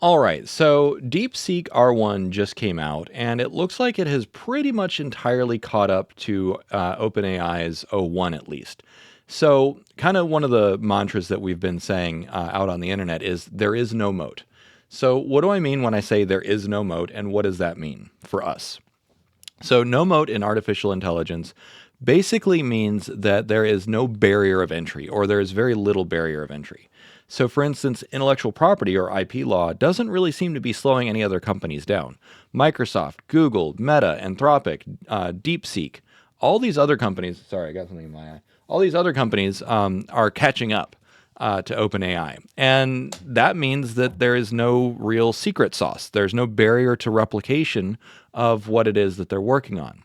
All right, so DeepSeek R1 just came out, and it looks like it has pretty much entirely caught up to OpenAI's O1 at least. So, kind of one of the mantras that we've been saying out on the internet is there is no moat. So, what do I mean when I say there is no moat, and what does that mean for us? So, no moat in artificial intelligence basically means that there is no barrier of entry, or there is very little barrier of entry. So, for instance, intellectual property or IP law doesn't really seem to be slowing any other companies down. Microsoft, Google, Meta, Anthropic, DeepSeek, all these other companies, sorry, I got something in my eye, all these other companies are catching up to OpenAI. And that means that there is no real secret sauce. There's no barrier to replication of what it is that they're working on.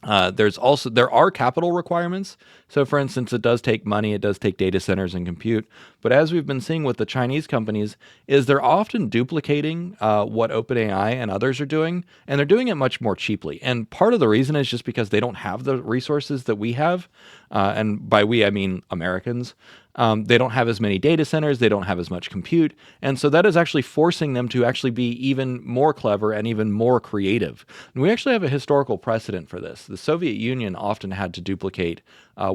There are capital requirements. So, for instance, it does take money, it does take data centers and compute. But as we've been seeing with the Chinese companies, is they're often duplicating what OpenAI and others are doing, and they're doing it much more cheaply. And part of the reason is just because they don't have the resources that we have, and by we I mean Americans. They don't have as many data centers, they don't have as much compute, and so that is actually forcing them to actually be even more clever and even more creative. And we actually have a historical precedent for this. The Soviet Union often had to duplicate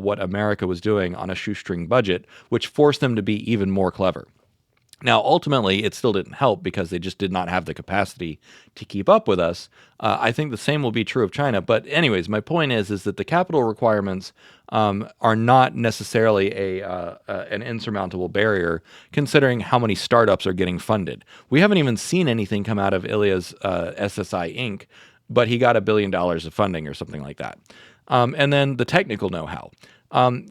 what America was doing on a shoestring budget, which forced them to be even more clever. Now, ultimately, it still didn't help because they just did not have the capacity to keep up with us. I think the same will be true of China. But anyways, my point is that the capital requirements are not necessarily an insurmountable barrier, considering how many startups are getting funded. We haven't even seen anything come out of Ilya's SSI Inc., but he got $1 billion of funding or something like that. And then the technical know-how.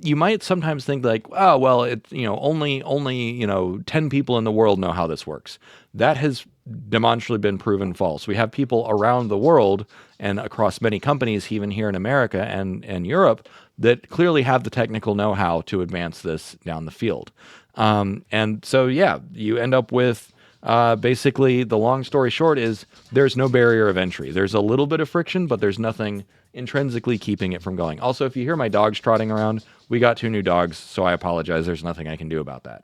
You might sometimes think like, oh, well, it's, only 10 people in the world know how this works. That has demonstrably been proven false. We have people around the world and across many companies, even here in America and Europe, that clearly have the technical know-how to advance this down the field. And so, yeah, you end up with basically the long story short is there's no barrier of entry. There's a little bit of friction, but there's nothing intrinsically keeping it from going. Also, if you hear my dogs trotting around, we got 2 new dogs, so I apologize. There's nothing I can do about that.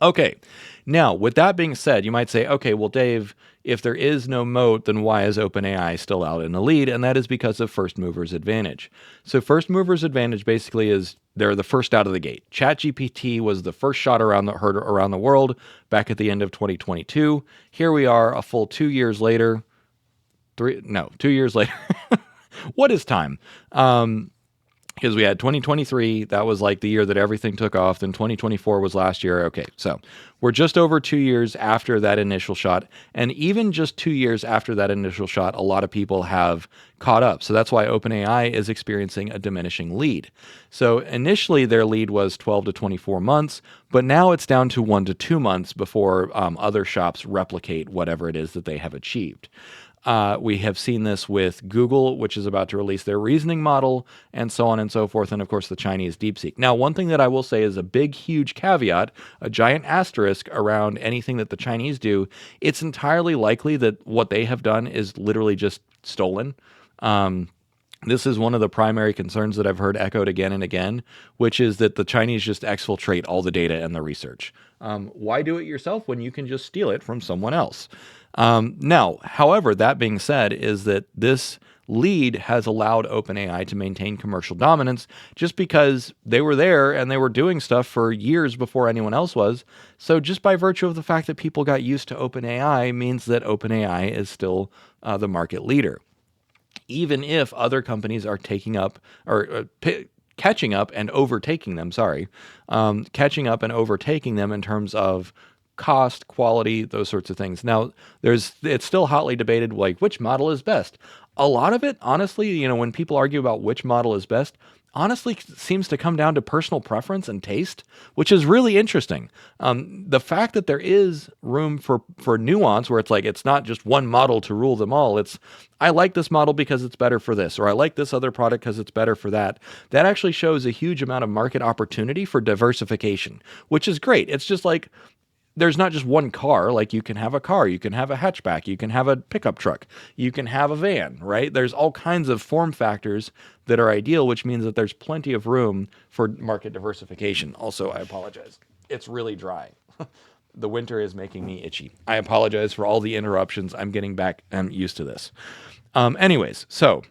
Okay, now with that being said, you might say, okay, well, Dave, if there is no moat, then why is OpenAI still out in the lead? And that is because of first movers advantage. So first movers advantage basically is they're the first out of the gate. ChatGPT was the first shot heard around the world back at the end of 2022. Here we are, a full 2 years later. 2 years later. What is time? Because we had 2023, that was like the year that everything took off. Then 2024 was last year. Okay, so we're just over 2 years after that initial shot. And even just 2 years after that initial shot, a lot of people have caught up. So that's why OpenAI is experiencing a diminishing lead. So initially their lead was 12 to 24 months, but now it's down to 1 to 2 months before other shops replicate whatever it is that they have achieved. We have seen this with Google, which is about to release their reasoning model, and so on and so forth, and of course the Chinese DeepSeek. Now, one thing that I will say is a big, huge caveat, a giant asterisk around anything that the Chinese do. It's entirely likely that what they have done is literally just stolen. This is one of the primary concerns that I've heard echoed again and again, which is that the Chinese just exfiltrate all the data and the research. Why do it yourself when you can just steal it from someone else? Now, however, that being said, is that this lead has allowed OpenAI to maintain commercial dominance just because they were there and they were doing stuff for years before anyone else was. So just by virtue of the fact that people got used to OpenAI means that OpenAI is still the market leader. Even if other companies are taking up or catching up and overtaking them, catching up and overtaking them in terms of cost, quality, those sorts of things. Now, it's still hotly debated, like which model is best. A lot of it, honestly, when people argue about which model is best, honestly seems to come down to personal preference and taste, which is really interesting. The fact that there is room for nuance, where it's like it's not just one model to rule them all. It's I like this model because it's better for this, or I like this other product because it's better for that. That actually shows a huge amount of market opportunity for diversification, which is great. It's just like there's not just one car. Like you can have a car, you can have a hatchback, you can have a pickup truck, you can have a van, right? There's all kinds of form factors that are ideal, which means that there's plenty of room for market diversification. Also, I apologize. It's really dry. the winter is making me itchy. I apologize for all the interruptions. I'm getting back. I'm used to this. Anyways, so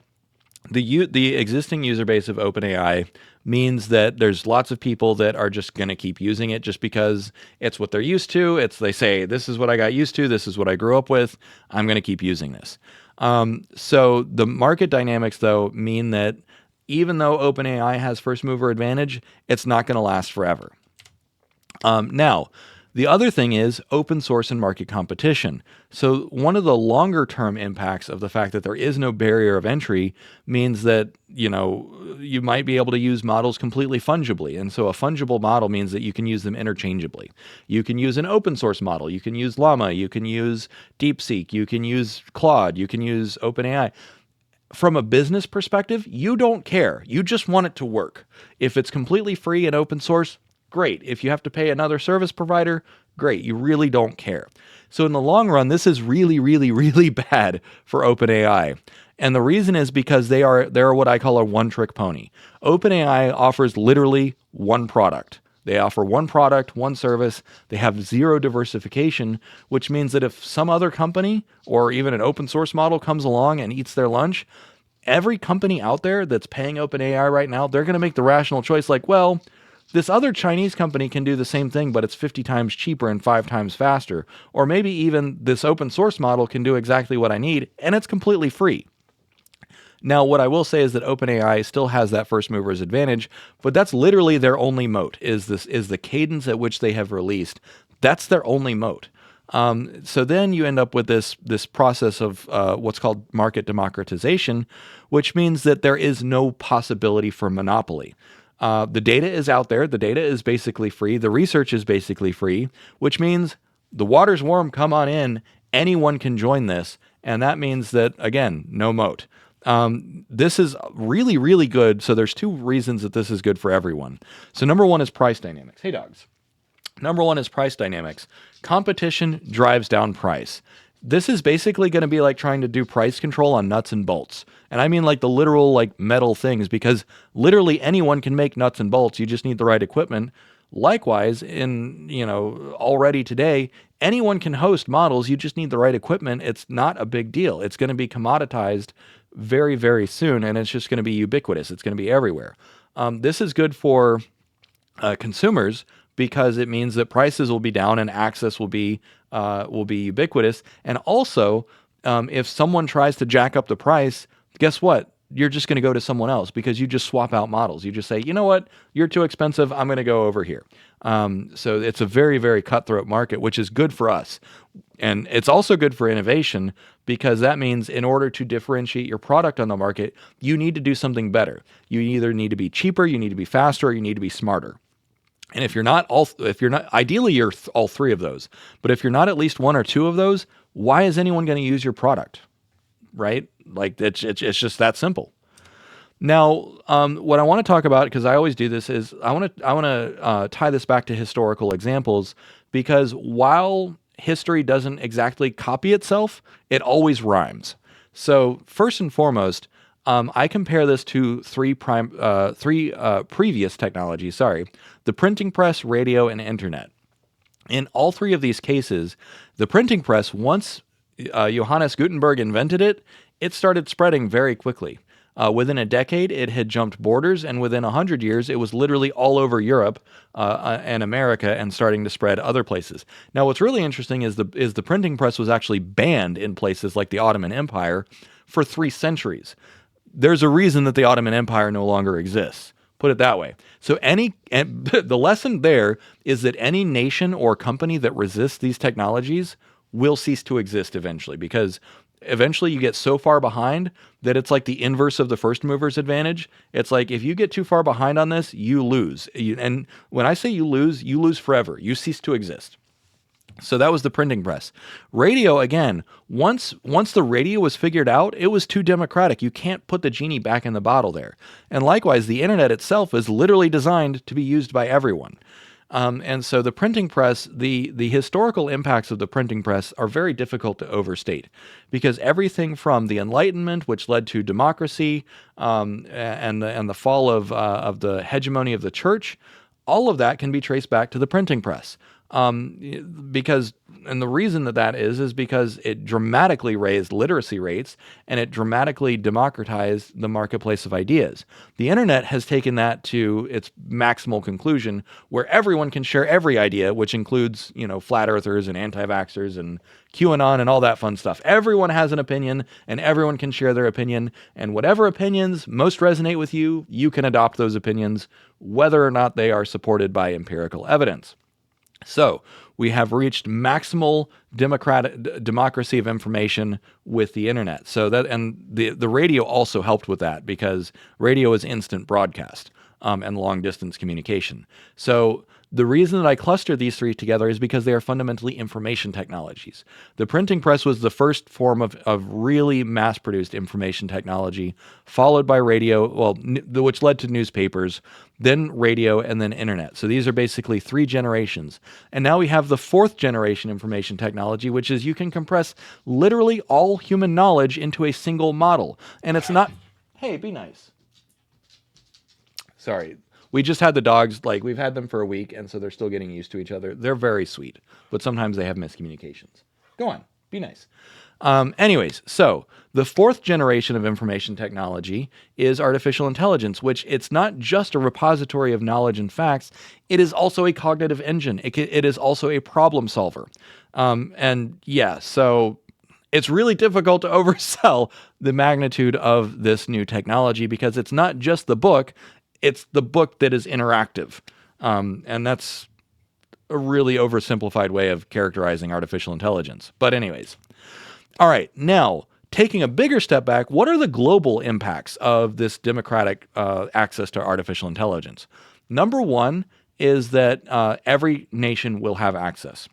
the existing user base of OpenAI means that there's lots of people that are just going to keep using it just because it's what they're used to. They say, this is what I got used to. This is what I grew up with. I'm going to keep using this. So the market dynamics, though, mean that even though OpenAI has first mover advantage, it's not going to last forever. Now, the other thing is open source and market competition. So one of the longer term impacts of the fact that there is no barrier of entry means that, you might be able to use models completely fungibly. And so a fungible model means that you can use them interchangeably. You can use an open source model. You can use Llama. You can use DeepSeek. You can use Claude. You can use OpenAI. From a business perspective, you don't care. You just want it to work. If it's completely free and open source, great. If you have to pay another service provider, great. You really don't care. So in the long run, this is really, really, really bad for OpenAI. And the reason is because they're what I call a one-trick pony. OpenAI offers literally one product. They offer one product, one service. They have zero diversification, which means that if some other company or even an open source model comes along and eats their lunch, every company out there that's paying OpenAI right now, they're going to make the rational choice like, well, this other Chinese company can do the same thing, but it's 50 times cheaper and 5 times faster. Or maybe even this open source model can do exactly what I need, and it's completely free. Now, what I will say is that OpenAI still has that first mover's advantage, but that's literally their only moat, is the cadence at which they have released. That's their only moat. So then you end up with this process of what's called market democratization, which means that there is no possibility for monopoly. The data is out there. The data is basically free. The research is basically free, which means the water's warm, come on in. Anyone can join this. And that means that, again, no moat. This is really, really good. So there's two reasons that this is good for everyone. So number one is price dynamics. Hey, dogs. Number one is price dynamics. Competition drives down price. This is basically going to be like trying to do price control on nuts and bolts. And I mean like the literal like metal things, because literally anyone can make nuts and bolts. You just need the right equipment. Likewise, already today, anyone can host models. You just need the right equipment. It's not a big deal. It's going to be commoditized very, very soon, and it's just going to be ubiquitous. It's going to be everywhere. This is good for consumers because it means that prices will be down and access will be ubiquitous. And also, if someone tries to jack up the price, guess what? You're just going to go to someone else because you just swap out models. You just say, you know what? You're too expensive. I'm going to go over here. So it's a very, very cutthroat market, which is good for us. And it's also good for innovation because that means in order to differentiate your product on the market, you need to do something better. You either need to be cheaper, you need to be faster, or you need to be smarter. And ideally you're all three of those. But if you're not at least one or two of those, why is anyone going to use your product? Right? Like it's just that simple. Now, what I want to talk about, because I always do this, is I want to tie this back to historical examples, because while history doesn't exactly copy itself, it always rhymes. So first and foremost, I compare this to three previous technologies. The printing press, radio, and internet. In all three of these cases, the printing press, once Johannes Gutenberg invented it, it started spreading very quickly. Within a decade, it had jumped borders, and within 100 years, it was literally all over Europe and America and starting to spread other places. Now, what's really interesting is the printing press was actually banned in places like the Ottoman Empire for 3 centuries. There's a reason that the Ottoman Empire no longer exists. Put it that way. So the lesson there is that any nation or company that resists these technologies will cease to exist eventually, because eventually you get so far behind that it's like the inverse of the first mover's advantage. It's like if you get too far behind on this, you lose. And when I say you lose forever. You cease to exist. So that was the printing press. Radio, again, once the radio was figured out, it was too democratic. You can't put the genie back in the bottle there. And likewise, the internet itself is literally designed to be used by everyone. And so the printing press, the historical impacts of the printing press are very difficult to overstate, because everything from the Enlightenment, which led to democracy, and the fall of the hegemony of the church, all of that can be traced back to the printing press. because, and the reason that is because it dramatically raised literacy rates and it dramatically democratized the marketplace of ideas. The internet has taken that to its maximal conclusion, where everyone can share every idea, which includes, flat earthers and anti-vaxxers and QAnon and all that fun stuff. Everyone has an opinion and everyone can share their opinion, and whatever opinions most resonate with you, you can adopt those opinions, whether or not they are supported by empirical evidence. So we have reached maximal democracy of information with the internet. So that, and the radio also helped with that, because radio is instant broadcast and long distance communication. So the reason that I cluster these three together is because they are fundamentally information technologies. The printing press was the first form of really mass-produced information technology, followed by radio, which led to newspapers, then radio, and then internet. So these are basically three generations. And now we have the fourth generation information technology, which is you can compress literally all human knowledge into a single model. And it's not, hey, be nice. Sorry. We just had the dogs, we've had them for a week, and so they're still getting used to each other. They're very sweet, but sometimes they have miscommunications. Go on, be nice. Anyways, so the fourth generation of information technology is artificial intelligence, which it's not just a repository of knowledge and facts. It is also a cognitive engine. It is also a problem solver. So it's really difficult to oversell the magnitude of this new technology, because it's not just the book. It's the book that is interactive. And that's a really oversimplified way of characterizing artificial intelligence. But anyways. All right. Now, taking a bigger step back, what are the global impacts of this democratic access to artificial intelligence? Number one is that every nation will have access.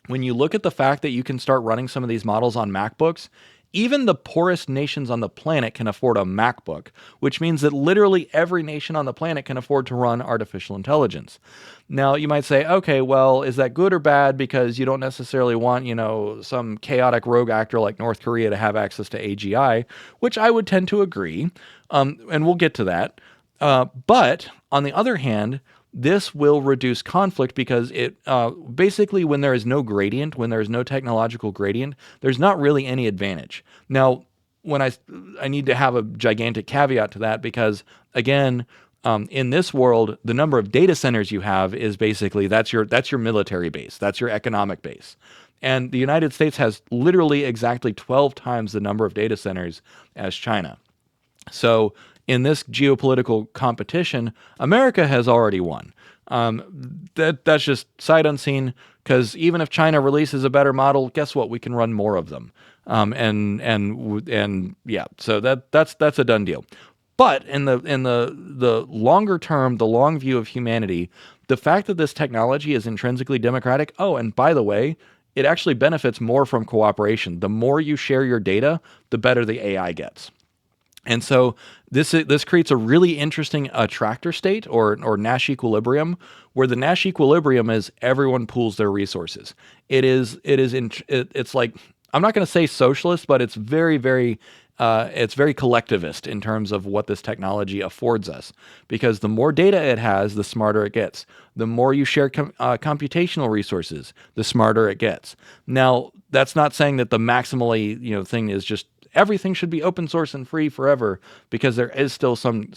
When you look at the fact that you can start running some of these models on MacBooks, even the poorest nations on the planet can afford a MacBook, which means that literally every nation on the planet can afford to run artificial intelligence. Now, you might say, okay, well, is that good or bad? Because you don't necessarily want, some chaotic rogue actor like North Korea to have access to AGI, which I would tend to agree, and we'll get to that. But on the other hand, this will reduce conflict, because it basically, when there is no gradient, when there is no technological gradient, there's not really any advantage. Now, when I need to have a gigantic caveat to that, because again, in this world, the number of data centers you have is basically that's your military base, that's your economic base. And the United States has literally exactly 12 times the number of data centers as China. So in this geopolitical competition, America has already won. That's just sight unseen, because even if China releases a better model, guess what? We can run more of them. So that's a done deal. But in the longer term, the long view of humanity, the fact that this technology is intrinsically democratic. Oh, and by the way, it actually benefits more from cooperation. The more you share your data, the better the AI gets. And so this creates a really interesting attractor state or Nash equilibrium, where the Nash equilibrium is everyone pools their resources. It's like, I'm not going to say socialist, but it's very, very it's very collectivist in terms of what this technology affords us, because the more data it has, the smarter it gets. The more you share computational resources, the smarter it gets. Now, that's not saying that the maximally thing is just everything should be open source and free forever, because there is still some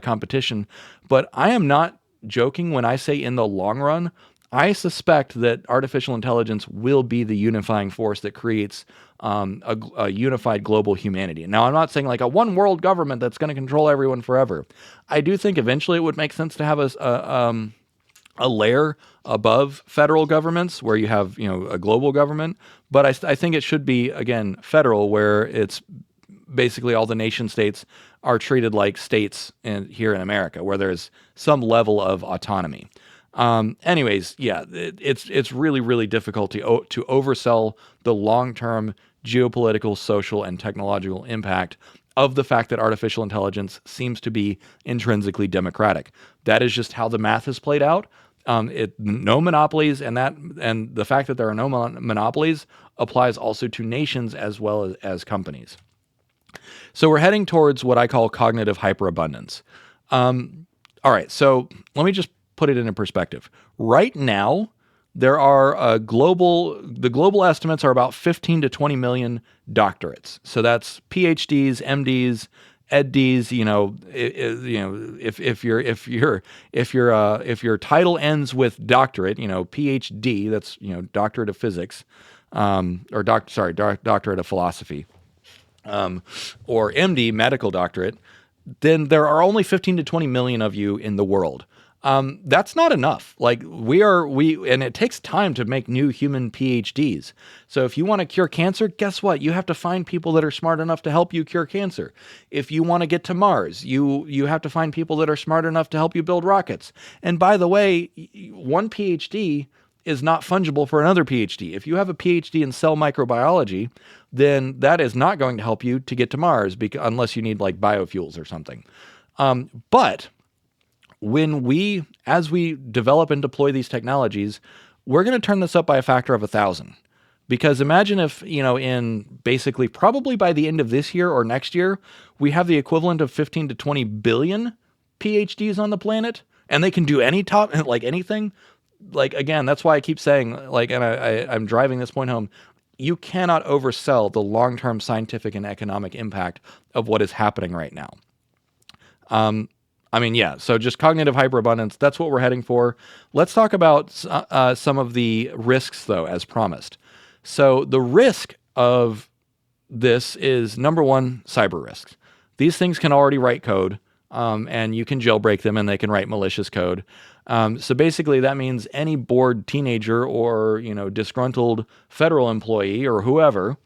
competition. But I am not joking when I say in the long run, I suspect that artificial intelligence will be the unifying force that creates a unified global humanity. Now, I'm not saying like a one world government that's going to control everyone forever. I do think eventually it would make sense to have a layer above federal governments where you have a global government. But I think it should be, again, federal, where it's basically all the nation states are treated like states here in America, where there's some level of autonomy. It's really, really difficult to oversell the long-term geopolitical, social, and technological impact of the fact that artificial intelligence seems to be intrinsically democratic. That is just how the math has played out. No monopolies, and the fact that there are no monopolies applies also to nations as well as companies. So we're heading towards what I call cognitive hyperabundance. All right, so let me just put it into perspective. Right now, there are the global estimates are about 15 to 20 million doctorates. So that's PhDs, MDs, EdDs. If your title ends with doctorate, PhD, that's doctorate of physics, doctorate of philosophy, or MD, medical doctorate, then there are only 15 to 20 million of you in the world. That's not enough. Like and it takes time to make new human PhDs. So if you want to cure cancer, guess what? You have to find people that are smart enough to help you cure cancer. If you want to get to Mars, you have to find people that are smart enough to help you build rockets. And by the way, one PhD is not fungible for another PhD. If you have a PhD in cell microbiology, then that is not going to help you to get to Mars unless you need like biofuels or something. But as we develop and deploy these technologies, we're going to turn this up by a factor of 1,000. Because imagine if, in basically probably by the end of this year or next year, we have the equivalent of 15 to 20 billion PhDs on the planet, and they can do anything. Like, again, that's why I keep saying, and I'm driving this point home, you cannot oversell the long-term scientific and economic impact of what is happening right now. So just cognitive hyperabundance, that's what we're heading for. Let's talk about some of the risks, though, as promised. So the risk of this is, number one, cyber risks. These things can already write code, and you can jailbreak them, and they can write malicious code. So basically, that means any bored teenager or disgruntled federal employee or whoever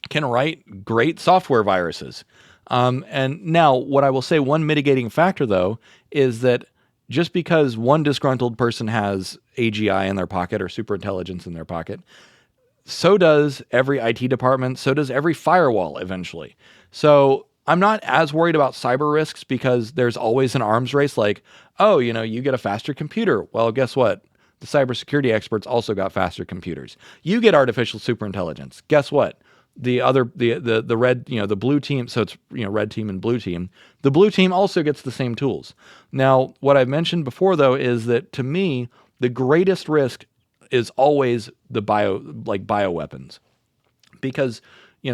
can write great software viruses. And now, what I will say, one mitigating factor, though, is that just because one disgruntled person has AGI in their pocket or superintelligence in their pocket, so does every IT department, so does every firewall eventually. So I'm not as worried about cyber risks because there's always an arms race like, you get a faster computer. Well, guess what? The cybersecurity experts also got faster computers. You get artificial superintelligence. Guess what? The red, the blue team, so it's, red team and blue team. The blue team also gets the same tools. Now, what I've mentioned before, though, is that to me, the greatest risk is always the bioweapons. Because,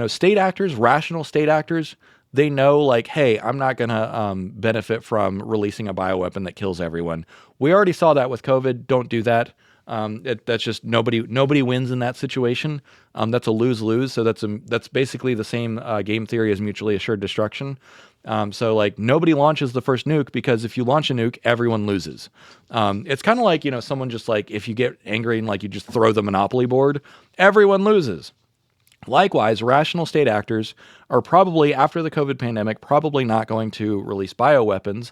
state actors, rational state actors, they know hey, I'm not going to benefit from releasing a bioweapon that kills everyone. We already saw that with COVID. Don't do that. That's just nobody wins in that situation. That's a lose-lose. So that's basically the same game theory as mutually assured destruction. So nobody launches the first nuke because if you launch a nuke, everyone loses. It's kind of like, someone just if you get angry and you just throw the Monopoly board, everyone loses. Likewise, rational state actors are probably, after the COVID pandemic, probably not going to release bioweapons.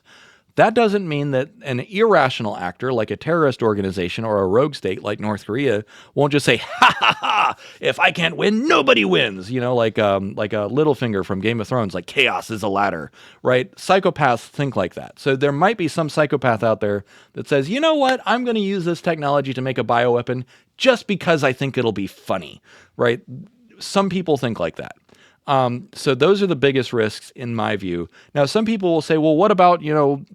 That doesn't mean that an irrational actor like a terrorist organization or a rogue state like North Korea won't just say, ha ha ha, if I can't win, nobody wins. Like a Littlefinger from Game of Thrones, like chaos is a ladder, right? Psychopaths think like that. So there might be some psychopath out there that says, you know what, I'm going to use this technology to make a bioweapon just because I think it'll be funny, right? Some people think like that. So those are the biggest risks in my view. Now, some people will say, well, what about,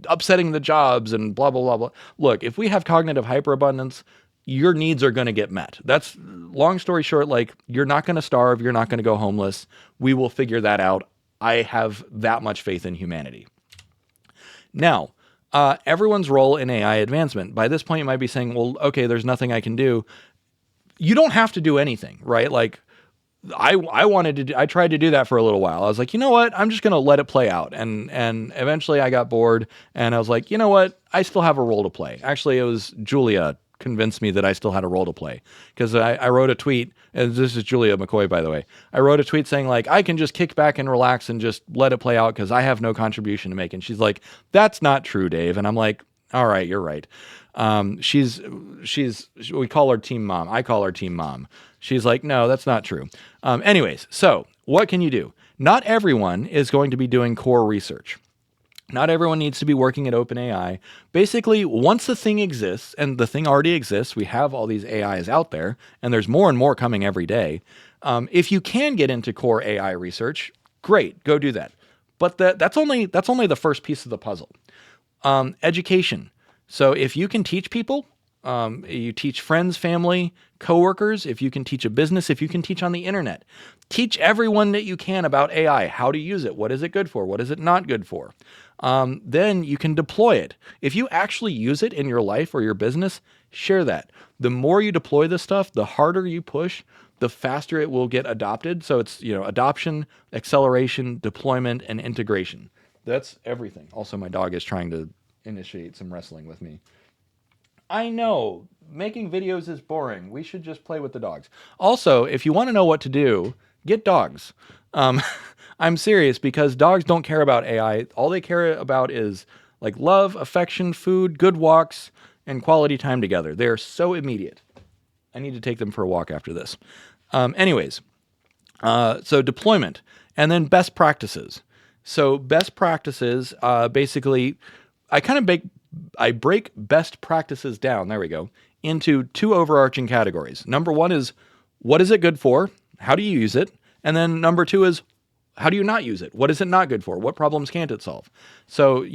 upsetting the jobs and blah, blah, blah, blah. Look, if we have cognitive hyperabundance, your needs are going to get met. That's, long story short, you're not going to starve. You're not going to go homeless. We will figure that out. I have that much faith in humanity. Now, everyone's role in AI advancement. By this point, you might be saying, well, okay, there's nothing I can do. You don't have to do anything, right? I tried to do that for a little while. I was like, you know what? I'm just going to let it play out. And eventually I got bored and I was like, you know what? I still have a role to play. Actually, it was Julia convinced me that I still had a role to play because I wrote a tweet, and this is Julia McCoy, by the way. I wrote a tweet saying I can just kick back and relax and just let it play out because I have no contribution to make. And she's like, that's not true, Dave. And I'm like, all right, you're right. We call her team mom. I call her team mom. She's like, no, that's not true. Anyways, so what can you do? Not everyone is going to be doing core research. Not everyone needs to be working at OpenAI. Basically, once the thing exists, and the thing already exists, we have all these AIs out there, and there's more and more coming every day. If you can get into core AI research, great, go do that. But that's only the first piece of the puzzle. Education. So if you can teach people, You teach friends, family, coworkers. If you can teach a business, if you can teach on the internet, teach everyone that you can about AI, how to use it. What is it good for? What is it not good for? Then you can deploy it. If you actually use it in your life or your business, share that. The more you deploy this stuff, the harder you push, the faster it will get adopted. So it's, adoption, acceleration, deployment, and integration. That's everything. Also, my dog is trying to initiate some wrestling with me. I know, making videos is boring. We should just play with the dogs. Also, if you want to know what to do, get dogs. I'm serious, because dogs don't care about AI. All they care about is like love, affection, food, good walks, and quality time together. They're so immediate. I need to take them for a walk after this. Anyways, so deployment, and then best practices. So best practices, basically, I break best practices down, there we go, into two overarching categories. Number one is, what is it good for? How do you use it? And then number two is, how do you not use it? What is it not good for? What problems can't it solve? So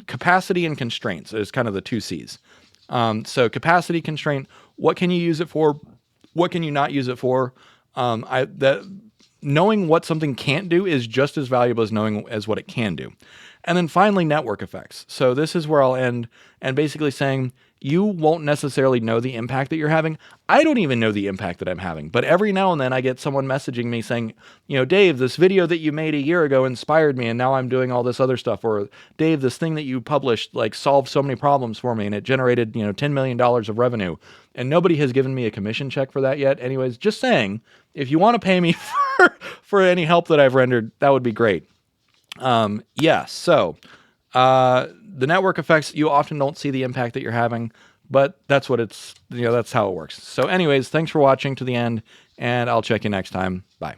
capacity and constraints is kind of the two C's. So capacity constraint, what can you use it for? What can you not use it for? Knowing what something can't do is just as valuable as knowing what it can do. And then finally, network effects. So this is where I'll end, and basically saying, you won't necessarily know the impact that you're having. I don't even know the impact that I'm having, but every now and then I get someone messaging me saying, Dave, this video that you made a year ago inspired me, and now I'm doing all this other stuff. Or Dave, this thing that you published solved so many problems for me, and it generated $10 million of revenue. And nobody has given me a commission check for that yet. Anyways, just saying, if you want to pay me for any help that I've rendered, that would be great. So the network effects, you often don't see the impact that you're having, but that's what that's how it works. So anyways, thanks for watching to the end, and I'll check you next time. Bye.